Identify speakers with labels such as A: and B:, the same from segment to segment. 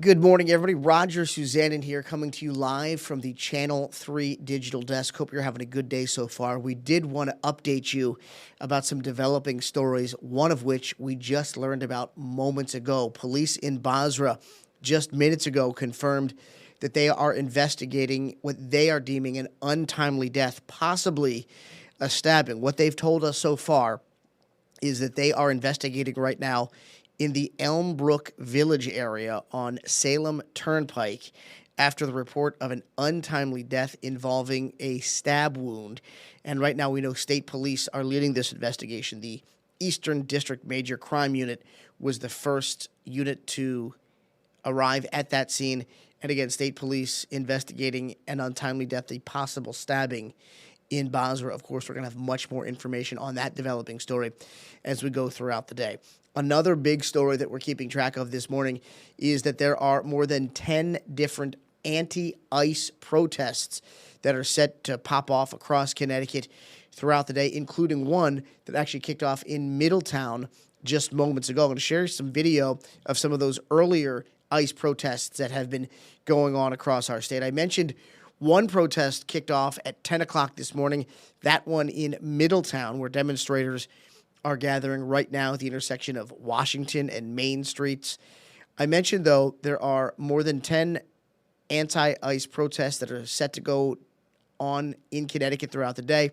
A: Good morning, everybody. Roger Susanin here, coming to you live from the Channel 3 digital desk. Hope you're having a good day so far. We did want to update you about some developing stories, one of which we just learned about moments ago. Police in Basra just minutes ago confirmed that they are investigating what they are deeming an untimely death, possibly a stabbing. What they've told us so far is that they are investigating right now in the Elmbrook Village area on Salem Turnpike after the report of an untimely death involving a stab wound. And right now we know state police are leading this investigation. The Eastern District Major Crime Unit was the first unit to arrive at that scene. And again, state police investigating an untimely death, a possible stabbing in Basra. Of course, we're going to have much more information on that developing story as we go throughout the day. Another big story that we're keeping track of this morning is that there are more than 10 different anti-ICE protests that are set to pop off across Connecticut throughout the day, including one that actually kicked off in Middletown just moments ago. I'm going to share some video of some of those earlier ICE protests that have been going on across our state. I mentioned one protest kicked off at 10 o'clock this morning, that one in Middletown, where demonstrators are gathering right now at the intersection of Washington and Main Streets. I mentioned, though, there are more than 10 anti-ICE protests that are set to go on in Connecticut throughout the day,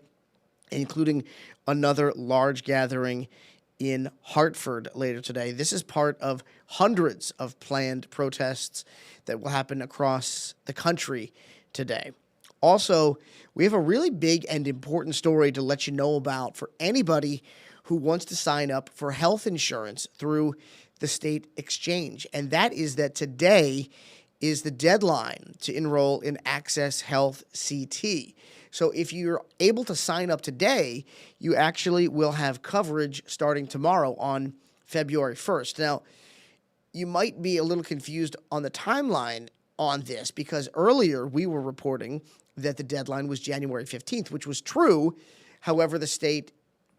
A: including another large gathering in Hartford later today. This is part of hundreds of planned protests that will happen across the country today. Also, we have a really big and important story to let you know about for anybody who wants to sign up for health insurance through the state exchange. And that is that today is the deadline to enroll in Access Health CT. So if you're able to sign up today, you actually will have coverage starting tomorrow on February 1st. Now, you might be a little confused on the timeline on this because earlier we were reporting that the deadline was January 15th, which was true. However, the state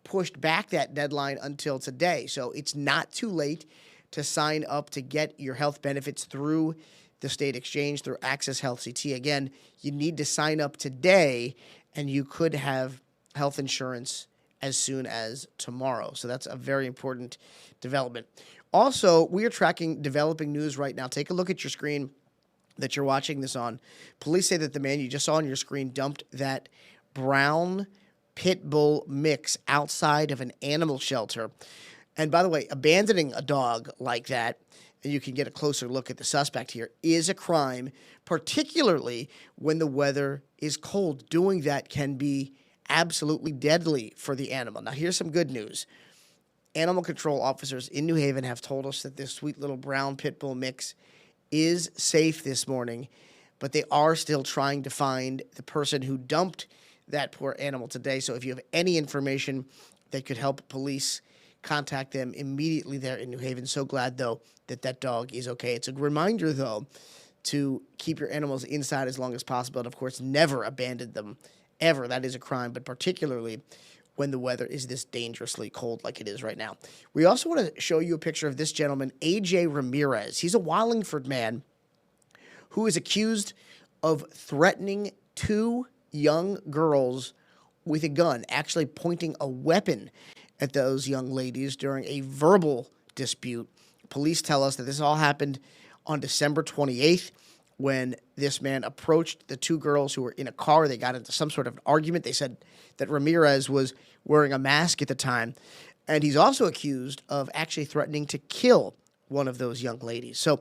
A: pushed back that deadline until today. So it's not too late to sign up to get your health benefits through the state exchange, through Access Health CT. Again, you need to sign up today, and you could have health insurance as soon as tomorrow. So that's a very important development. Also, we are tracking developing news right now. Take a look at your screen that you're watching this on. Police say that the man you just saw on your screen dumped that brown pit bull mix outside of an animal shelter. And by the way, abandoning a dog like that, and you can get a closer look at the suspect here, is a crime, particularly when the weather is cold. Doing that can be absolutely deadly for the animal. Now, here's some good news. Animal control officers in New Haven have told us that this sweet little brown pit bull mix is safe this morning, but they are still trying to find the person who dumped that poor animal today. So if you have any information that could help police, contact them immediately there in New Haven. So glad, though, that that dog is okay. It's a reminder, though, to keep your animals inside as long as possible. And, of course, never abandon them, ever. That is a crime, but particularly when the weather is this dangerously cold like it is right now. We also want to show you a picture of this gentleman, A.J. Ramirez. He's a Wallingford man who is accused of threatening two young girls with a gun, actually pointing a weapon at those young ladies during a verbal dispute. Police tell us that this all happened on December 28th when this man approached the two girls who were in a car. They got into some sort of argument. They said that Ramirez was wearing a mask at the time, and he's also accused of actually threatening to kill one of those young ladies. So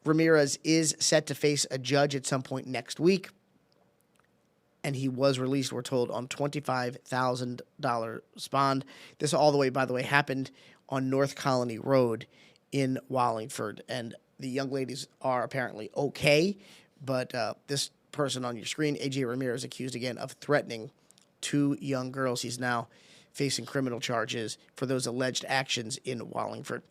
A: Ramirez is set to face a judge at some point next week, and he was released, we're told, on $25,000 bond. This all the way, by the way, happened on North Colony Road in Wallingford, and the young ladies are apparently okay, but this person on your screen, A.J. Ramirez, accused again of threatening two young girls. He's now facing criminal charges for those alleged actions in Wallingford.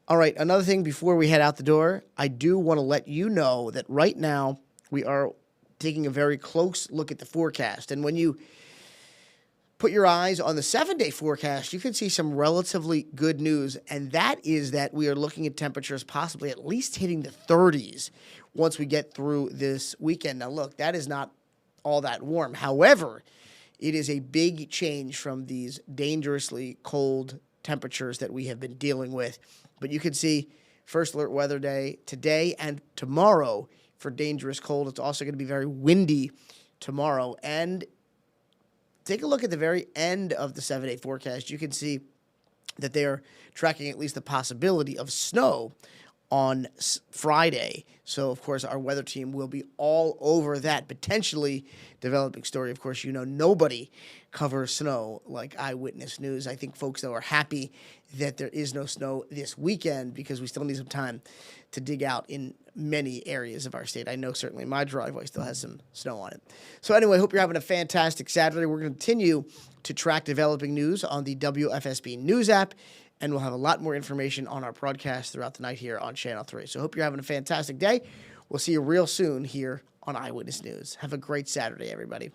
A: All right, another thing before we head out the door, I do want to let you know that right now we are taking a very close look at the forecast. And when you put your eyes on the 7-day forecast, you can see some relatively good news, and that is that we are looking at temperatures possibly at least hitting the 30s once we get through this weekend. Now, look, that is not all that warm. However, it is a big change from these dangerously cold temperatures that we have been dealing with. But you can see first alert weather day today and tomorrow for dangerous cold. It's also going to be very windy tomorrow. And take a look at the very end of the 7-day forecast. You can see that they are tracking at least the possibility of snow on Friday. So, of course, our weather team will be all over that potentially developing story. Of course, you know, nobody covers snow like Eyewitness News. I think folks, though, are happy that there is no snow this weekend because we still need some time to dig out in many areas of our state. I know certainly my driveway still has some snow on it. So anyway, hope you're having a fantastic Saturday. We're going to continue to track developing news on the WFSB News app, and we'll have a lot more information on our broadcast throughout the night here on Channel 3. So hope you're having a fantastic day. We'll see you real soon here on Eyewitness News. Have a great Saturday, everybody.